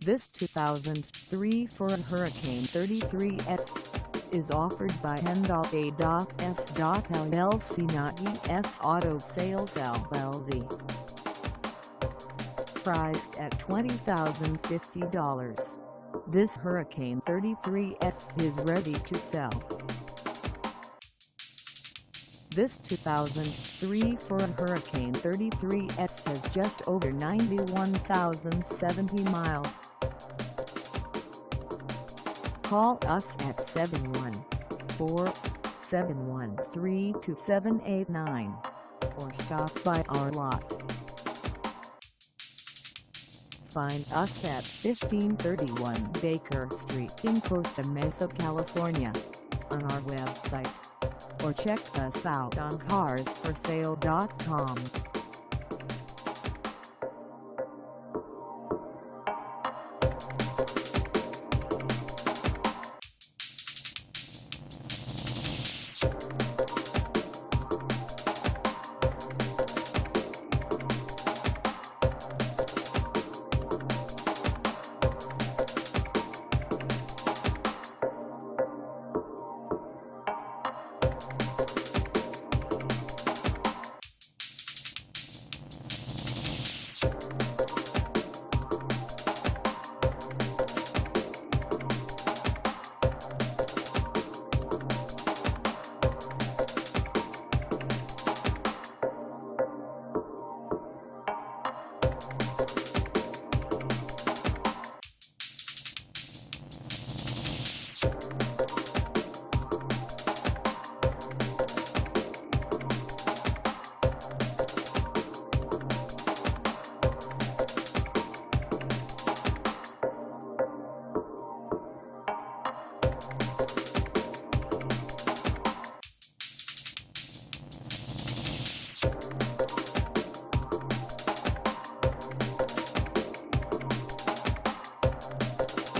This 2003 Ford Hurricane 33F is offered by N.A.S.LLC-NAGY'S Auto Sales LLC. Priced at $20,050, this Hurricane 33F is ready to sell. This 2003 Ford Hurricane 33F has just over 91,070 miles. Call us at 714-713-2789 or stop by our lot. Find us at 1531 Baker Street in Costa Mesa, California, on our website, or check us out on carsforsale.com.